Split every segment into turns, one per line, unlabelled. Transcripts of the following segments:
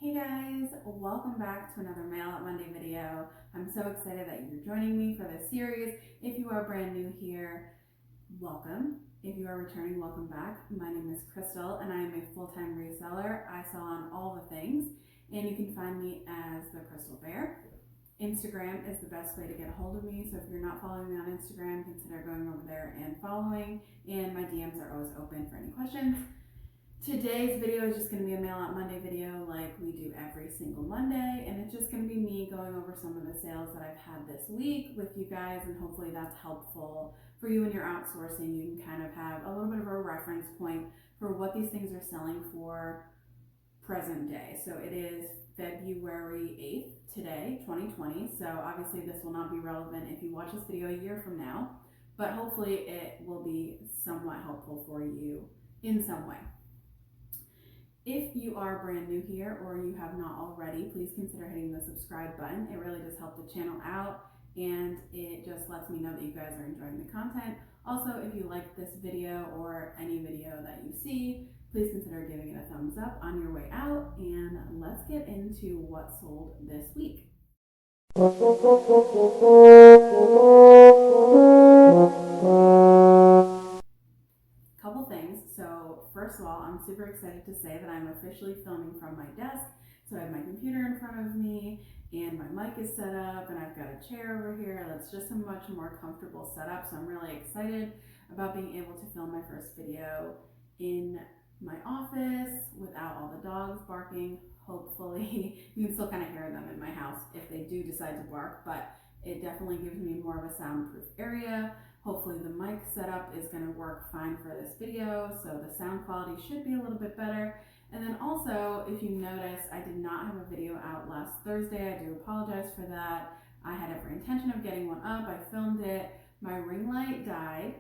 Hey guys, welcome back to another Mail Out Monday video. I'm so excited that you're joining me for this series. If you are brand new here, welcome. If you are returning, welcome back. My name is Crystal and I am a full-time reseller. I sell on all the things and you can find me as The Crystal Bear. Instagram is the best way to get a hold of me, so if you're not following me on Instagram, consider going over there and following, and my DMs are always open for any questions. Today's video is just going to be a Mail Out Monday video like we do every single Monday, and it's just going to be me going over some of the sales that I've had this week with you guys, and hopefully that's helpful for you when you're outsourcing. You can kind of have a little bit of a reference point for what these things are selling for present day. So it is February 8th today, 2020, so obviously this will not be relevant if you watch this video a year from now, but hopefully it will be somewhat helpful for you in some way. If you are brand new here or you have not already, please consider hitting the subscribe button. It really does help the channel out and it just lets me know that you guys are enjoying the content. Also, if you like this video or any video that you see, please consider giving it a thumbs up on your way out, and let's get into what sold this week. Couple things. So first of all, I'm super excited to say that I'm officially filming from my desk. So I have my computer in front of me and my mic is set up and I've got a chair over here that's just a much more comfortable setup. So I'm really excited about being able to film my first video in my office without all the dogs barking. Hopefully you can still kind of hear them in my house if they do decide to bark, but it definitely gives me more of a soundproof area. Hopefully the mic setup is going to work fine for this video, so the sound quality should be a little bit better. And then also, if you notice, I did not have a video out last Thursday. I do apologize for that. I had every intention of getting one up. I filmed it. My ring light died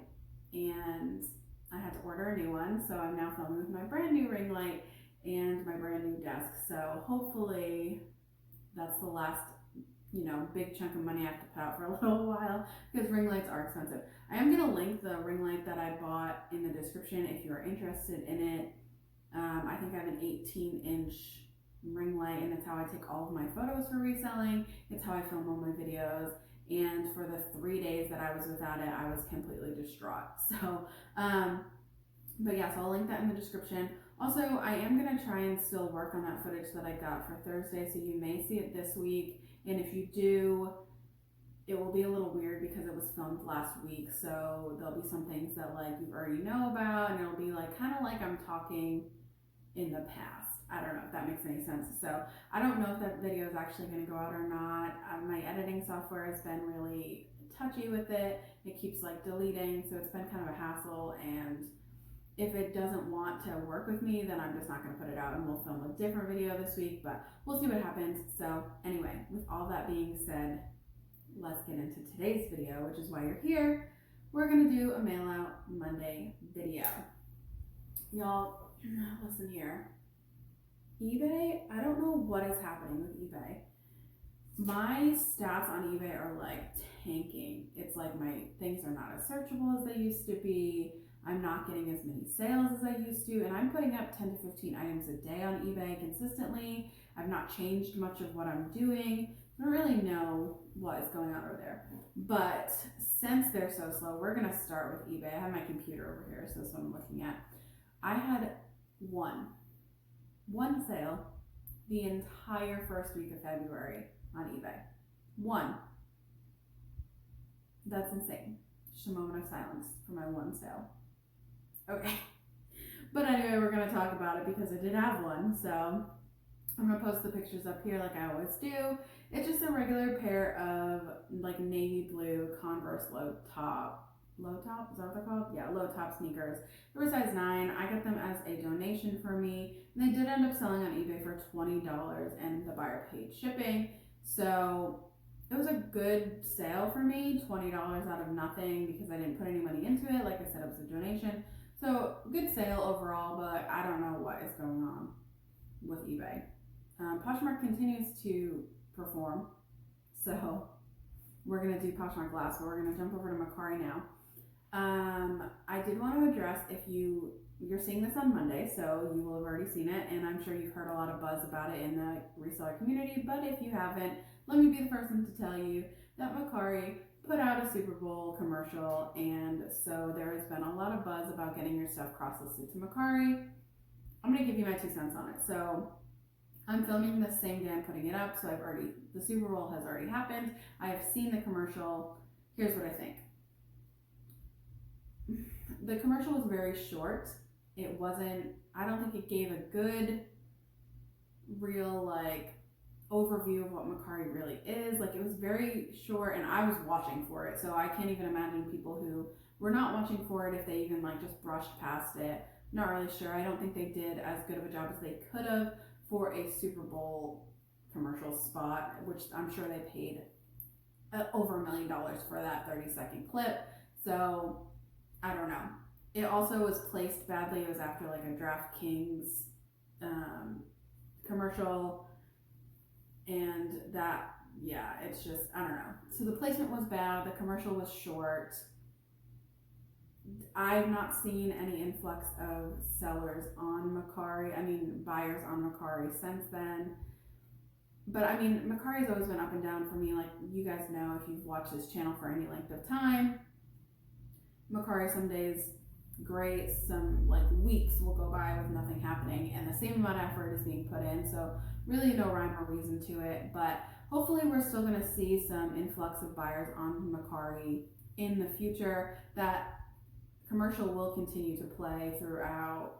and I had to order a new one, so I'm now filming with my brand new ring light and my brand new desk. So hopefully that's the last, big chunk of money I have to put out for a little while because ring lights are expensive. I am going to link the ring light that I bought in the description if you're interested in it. I think I have an 18-inch ring light and it's how I take all of my photos for reselling. It's how I film all my videos. And for the 3 days that I was without it, I was completely distraught. So, but yeah, so I'll link that in the description. Also, I am going to try and still work on that footage that I got for Thursday, so you may see it this week. And if you do, it will be a little weird because it was filmed last week, so there'll be some things that like you already know about, and it'll be like kind of like I'm talking in the past. I don't know if that makes any sense. So I don't know if that video is actually going to go out or not. My editing software has been really touchy with it. It keeps like deleting, so it's been kind of a hassle, and if it doesn't want to work with me, then I'm just not going to put it out and we'll film a different video this week, but we'll see what happens. So anyway, with all that being said, let's get into today's video, which is why you're here. We're going to do a Mail Out Monday video. Y'all, listen here. eBay, I don't know what is happening with eBay. My stats on eBay are like tanking. It's like my things are not as searchable as they used to be. I'm not getting as many sales as I used to, and I'm putting up 10 to 15 items a day on eBay consistently. I've not changed much of what I'm doing. I don't really know what is going on over there. But since they're so slow, we're going to start with eBay. I have my computer over here, so that's what I'm looking at. I had one sale the entire first week of February on eBay. One. That's insane. Just a moment of silence for my one sale. Okay. But anyway, we're going to talk about it because I did have one, so I'm going to post the pictures up here like I always do. It's just a regular pair of like navy blue Converse low top, is that what they're called? Yeah, low top sneakers. They were size 9. I got them as a donation for me, and they did end up selling on eBay for $20 and the buyer paid shipping. So it was a good sale for me, $20 out of nothing because I didn't put any money into it. Like I said, it was a donation. So good sale overall, but I don't know what is going on with eBay. Poshmark continues to perform, so we're going to do Poshmark last, but we're going to jump over to Makari now. I did want to address if you you're seeing this on Monday, so you will have already seen it, and I'm sure you've heard a lot of buzz about it in the reseller community, but if you haven't, let me be the first one to tell you that Makari put out a Super Bowl commercial, and so there has been a lot of buzz about getting your stuff cross-listed to Makari. I'm going to give you my 2 cents on it. So I'm filming this same day I'm putting it up, so the Super Bowl has already happened. I have seen the commercial. Here's what I think. The commercial was very short. It wasn't, I don't think it gave a good, real, like, overview of what Makari really is. Like, it was very short, and I was watching for it, so I can't even imagine people who were not watching for it if they even, like, just brushed past it. Not really sure. I don't think they did as good of a job as they could have for a Super Bowl commercial spot, which I'm sure they paid over $1 million for that 30-second clip. So I don't know. It also was placed badly. It was after like a DraftKings commercial, and that, yeah, it's just, I don't know. So the placement was bad. The commercial was short. I've not seen any influx of sellers on Makari. I mean, buyers on Makari since then. But I mean, Makari's always been up and down for me. Like you guys know if you've watched this channel for any length of time. Makari some days great, some like weeks will go by with nothing happening, and the same amount of effort is being put in. So really no rhyme or reason to it. But hopefully we're still going to see some influx of buyers on Makari in the future. That commercial will continue to play throughout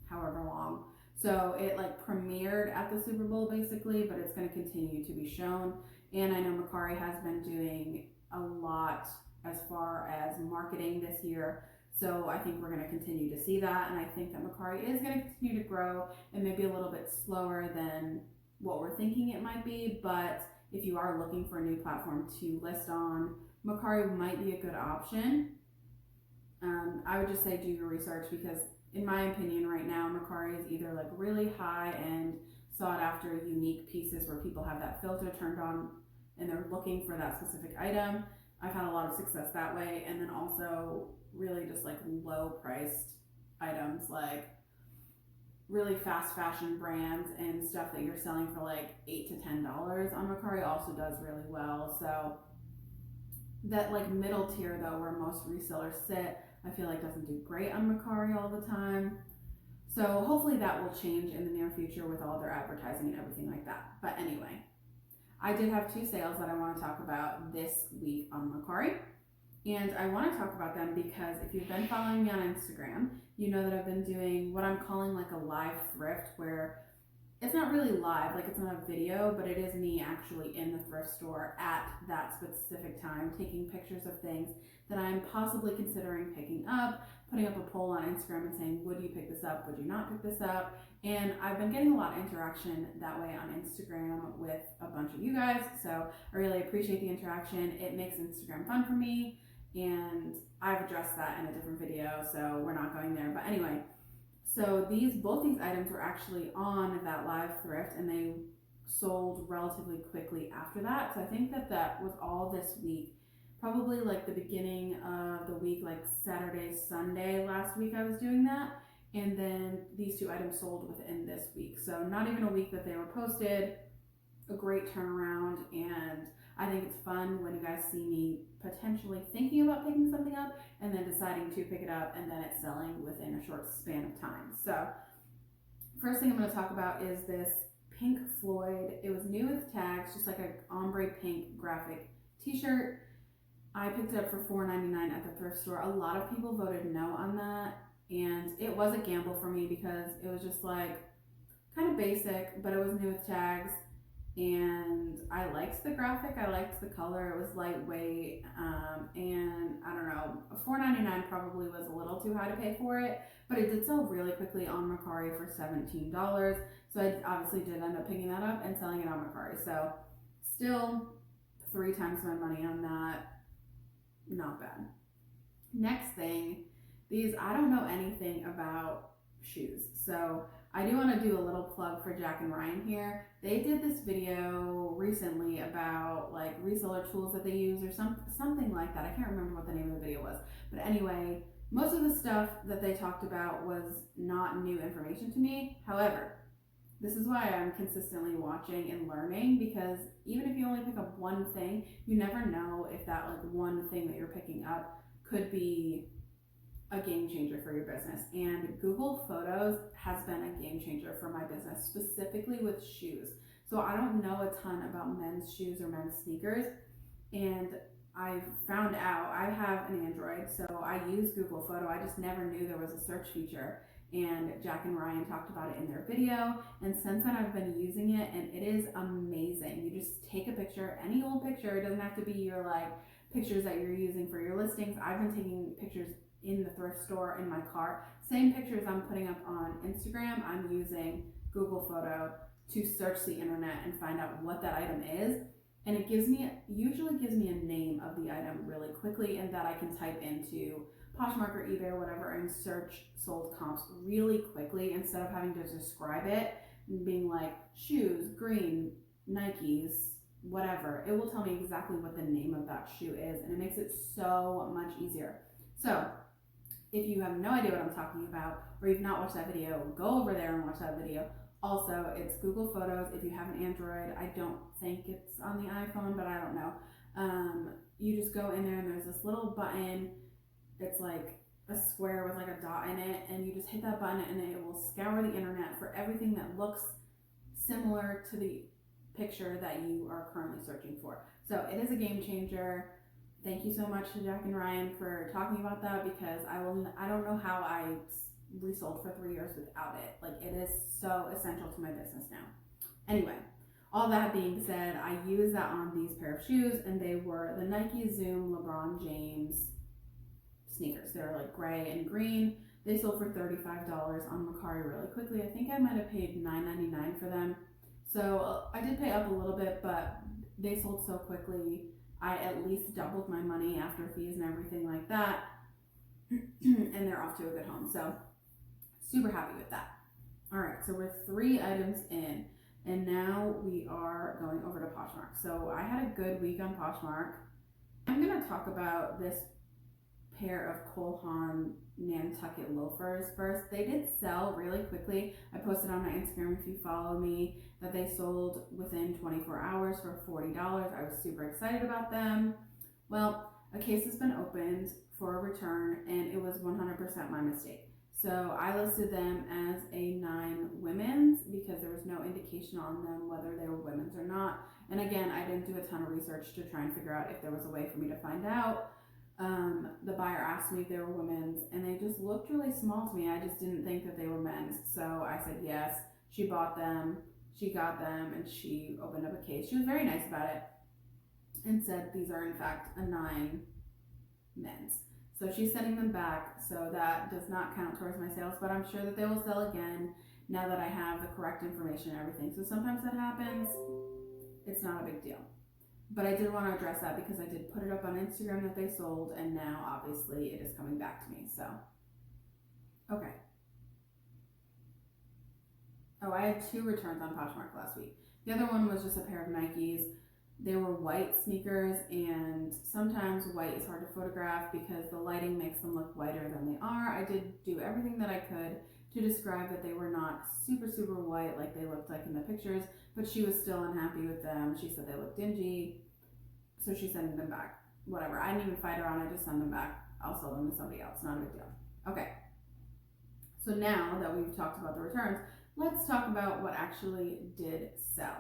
however long. So it like premiered at the Super Bowl basically, but it's going to continue to be shown. And I know Makari has been doing a lot as far as marketing this year. So I think we're going to continue to see that. And I think that Makari is going to continue to grow, and maybe a little bit slower than what we're thinking it might be. But if you are looking for a new platform to list on, Makari might be a good option. I would just say do your research, because in my opinion right now, Makari is either like really high and sought after unique pieces where people have that filter turned on and they're looking for that specific item. I've had a lot of success that way. And then also really just like low priced items, like really fast fashion brands and stuff that you're selling for like $8 to $10 on Makari also does really well. So that like middle tier though, where most resellers sit, I feel like doesn't do great on Makari all the time. So hopefully that will change in the near future with all their advertising and everything like that. But anyway, I did have 2 sales that I want to talk about this week on Makari. And I want to talk about them because if you've been following me on Instagram, you know that I've been doing what I'm calling like a live thrift, where it's not really live, like it's not a video, but it is me actually in the thrift store at that specific time, taking pictures of things that I'm possibly considering picking up, putting up a poll on Instagram and saying, would you pick this up? Would you not pick this up? And I've been getting a lot of interaction that way on Instagram with a bunch of you guys. So I really appreciate the interaction. It makes Instagram fun for me. And I've addressed that in a different video, so we're not going there. But anyway, so both these items were actually on that live thrift, and they sold relatively quickly after that. So I think that was all this week. Probably like the beginning of the week, like Saturday, Sunday last week I was doing that. And then these 2 items sold within this week. So not even a week that they were posted, a great turnaround. And I think it's fun when you guys see me potentially thinking about picking something up and then deciding to pick it up, and then it's selling within a short span of time. So first thing I'm going to talk about is this pink Floyd. It was new with tags, just like a ombre pink graphic t-shirt. I picked it up for $4.99 at the thrift store. A lot of people voted no on that, and it was a gamble for me because it was just like kind of basic, but it was new with tags. And I liked the graphic, I liked the color, it was lightweight, and I don't know, $4.99 probably was a little too high to pay for it, but it did sell really quickly on Makari for $17, so I obviously did end up picking that up and selling it on Makari, so still 3 times my money on that, not bad. Next thing, I don't know anything about shoes, so I do want to do a little plug for Jack and Ryan here. They did this video recently about like reseller tools that they use or something like that. I can't remember what the name of the video was. But anyway, Most of the stuff that they talked about was not new information to me. However, this is why I'm consistently watching and learning, because even if you only pick up one thing, you never know if that like one thing that you're picking up could be a game changer for your business. And Google Photos has been a game changer for my business, specifically with shoes. So I don't know a ton about men's shoes or men's sneakers, and I found out I have an Android, so I use Google Photo. I just never knew there was a search feature, and Jack and Ryan talked about it in their video, and since then I've been using it, and it is amazing. You just take a picture, any old picture. It doesn't have to be your like pictures that you're using for your listings. I've been taking pictures in the thrift store, in my car. Same pictures I'm putting up on Instagram, I'm using Google Photo to search the internet and find out what that item is. And it usually gives me a name of the item really quickly, and that I can type into Poshmark or eBay or whatever and search sold comps really quickly, instead of having to describe it and being like shoes, green, Nikes, whatever. It will tell me exactly what the name of that shoe is, and it makes it so much easier. So if you have no idea what I'm talking about, or you've not watched that video, go over there and watch that video. Also, it's Google Photos. If you have an Android, I don't think it's on the iPhone, but I don't know. You just go in there and there's this little button. It's like a square with like a dot in it, and you just hit that button and it will scour the internet for everything that looks similar to the picture that you are currently searching for. So it is a game changer. Thank you so much to Jack and Ryan for talking about that, because I don't know how I resold for 3 years without it. Like, it is so essential to my business now. Anyway, all that being said, I used that on these pair of shoes, and they were the Nike Zoom LeBron James sneakers. They were like gray and green. They sold for $35 on Makari really quickly. I think I might have paid $9.99 for them. So I did pay up a little bit, but they sold so quickly. I at least doubled my money after fees and everything like that. And they're off to a good home. So super happy with that. All right, so we're 3 items in, and now we are going over to Poshmark. So I had a good week on Poshmark. I'm going to talk about this pair of Cole Haan Nantucket loafers first. They did sell really quickly. I posted on my Instagram, if you follow me, that they sold within 24 hours for $40. I was super excited about them. Well, a case has been opened for a return, and it was 100% my mistake. So I listed them as a 9 women's because there was no indication on them whether they were women's or not. And again, I didn't do a ton of research to try and figure out if there was a way for me to find out. The buyer asked me if they were women's, and they just looked really small to me. I just didn't think that they were men's. So I said yes. She bought them, she got them, and she opened up a case. She was very nice about it and said these are in fact a 9 men's. So she's sending them back, so that does not count towards my sales, but I'm sure that they will sell again now that I have the correct information and everything. So sometimes that happens. It's not a big deal. But I did want to address that because I did put it up on Instagram that they sold, and now obviously it is coming back to me. So, okay. Oh, I had 2 returns on Poshmark last week. The other one was just a pair of Nikes. They were white sneakers, and sometimes white is hard to photograph because the lighting makes them look whiter than they are. I did do everything that I could to describe that they were not super, super white like they looked like in the pictures, but she was still unhappy with them. She said they looked dingy, so she's sending them back. Whatever, I didn't even fight her on it, I just send them back. I'll sell them to somebody else, not a big deal. Okay, so now that we've talked about the returns, let's talk about what actually did sell.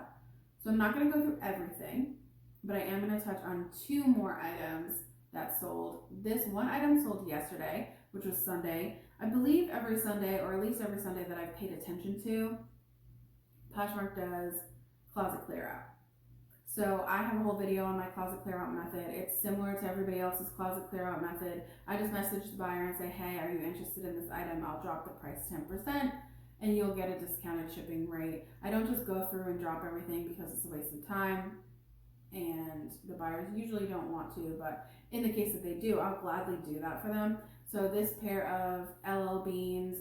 So I'm not going to go through everything, but I am going to touch on 2 more items that sold. This one item sold yesterday, which was Sunday. I believe every Sunday, or at least every Sunday that I've paid attention to, Poshmark does closet clear out. So I have a whole video on my closet clear out method. It's similar to everybody else's closet clear out method. I just message the buyer and say, hey, are you interested in this item? I'll drop the price 10%. And you'll get a discounted shipping rate. I don't just go through and drop everything because it's a waste of time, and the buyers usually don't want to, but in the case that they do, I'll gladly do that for them. So this pair of LL Beans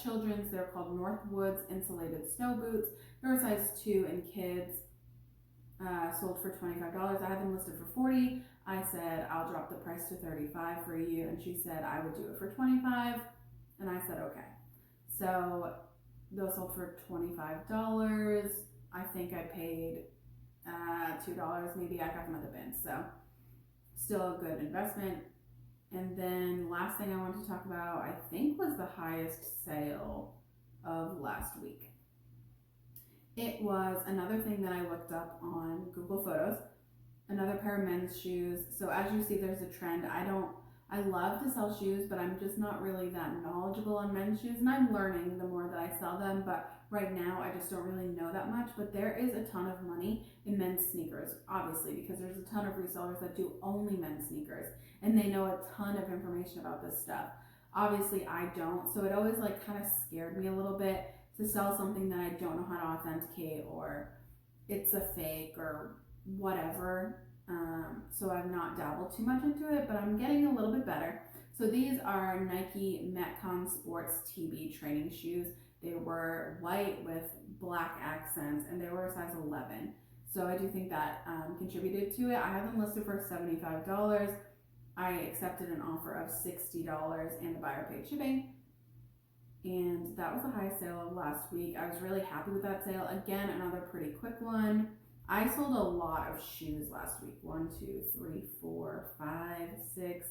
children's, they're called Northwoods insulated snow boots. They're a size 2 in kids. sold for $25. I had them listed for $40. I said, I'll drop the price to $35 for you. And she said, I would do it for $25. And I said, okay. So those sold for $25. I think I paid $2 maybe. I got them at the bin. So still a good investment. And then last thing I wanted to talk about, I think, was the highest sale of last week. It was another thing that I looked up on Google Photos, another pair of men's shoes. So as you see, there's a trend. I love to sell shoes, but I'm just not really that knowledgeable on men's shoes, and I'm learning the more that I sell them, but right now I just don't really know that much. But there is a ton of money in men's sneakers, obviously, because there's a ton of resellers that do only men's sneakers, and they know a ton of information about this stuff. Obviously I don't, so it always kind of scared me a little bit to sell something that I don't know how to authenticate, or it's a fake or whatever. So I've not dabbled too much into it, but I'm getting a little bit better. So these are Nike Metcon Sports TB training shoes. They were white with black accents, and they were a size 11. So I do think that contributed to it. I have them listed for $75. I accepted an offer of $60 and the buyer paid shipping. And that was the highest sale of last week. I was really happy with that sale. Again, another pretty quick one. I sold a lot of shoes last week. 1, 2, 3, 4, 5, 6,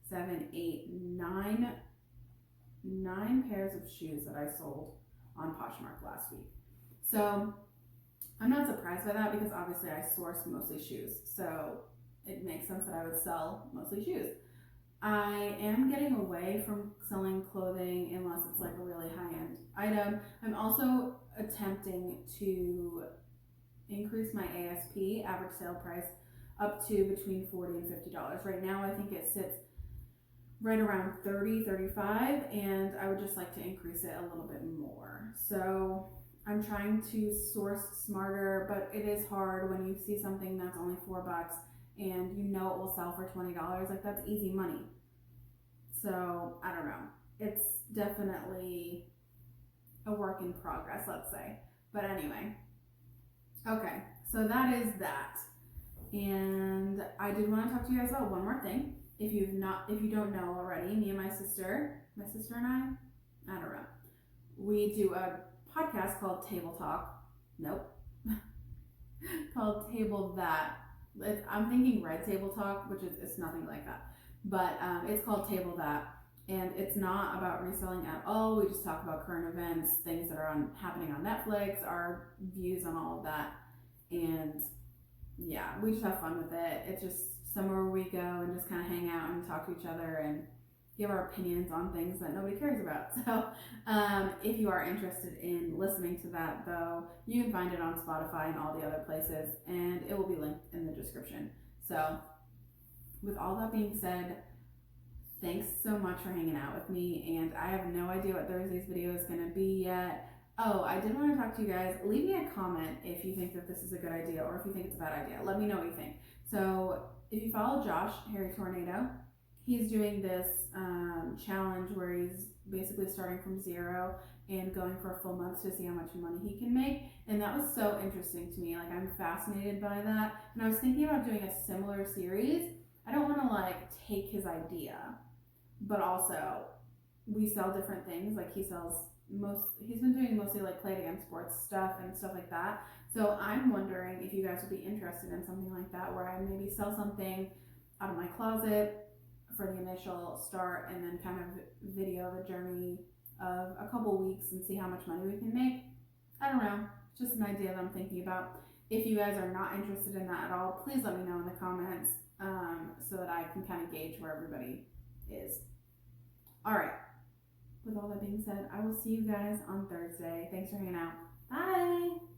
7, 8, 9. 9 pairs of shoes that I sold on Poshmark last week. So I'm not surprised by that, because obviously I source mostly shoes. So it makes sense that I would sell mostly shoes. I am getting away from selling clothing unless it's a really high-end item. I'm also attempting to increase my ASP, average sale price, up to between $40 and $50. Right now I think it sits right around $30, $35, and I would just like to increase it a little bit more. So I'm trying to source smarter, but it is hard when you see something that's only $4 and you know it will sell for $20. That's easy money. So I don't know. It's definitely a work in progress, let's say. But anyway, okay, so that is that. And I did want to talk to you guys about one more thing. If you don't know already, me and my sister and I don't know, we do a podcast called Table Talk. Nope. Called Table That. I'm thinking Red Table Talk, which is, it's nothing like that. But it's called Table That, and it's not about reselling at all. We just talk about current events, things that are happening on Netflix, our views on all of that, and yeah, we just have fun with it. It's just somewhere where we go and just kind of hang out and talk to each other and give our opinions on things that nobody cares about. So if you are interested in listening to that, though, you can find it on Spotify and all the other places, and it will be linked in the description. So with all that being said, thanks so much for hanging out with me, and I have no idea what Thursday's video is going to be yet. Oh, I did want to talk to you guys. Leave me a comment if you think that this is a good idea, or if you think it's a bad idea. Let me know what you think. So if you follow Josh, Harry Tornado, he's doing this challenge where he's basically starting from zero and going for a full month to see how much money he can make. And that was so interesting to me. I'm fascinated by that. And I was thinking about doing a similar series. I don't want to take his idea, but also we sell different things. He's been doing mostly play it again sports stuff and stuff like that. So I'm wondering if you guys would be interested in something like that, where I maybe sell something out of my closet for the initial start, and then kind of video the journey of a couple weeks and see how much money we can make. I don't know, it's just an idea that I'm thinking about. If you guys are not interested in that at all, please let me know in the comments, so that I can kind of gauge where everybody is. All right, with all that being said, I will see you guys on Thursday. Thanks for hanging out. Bye.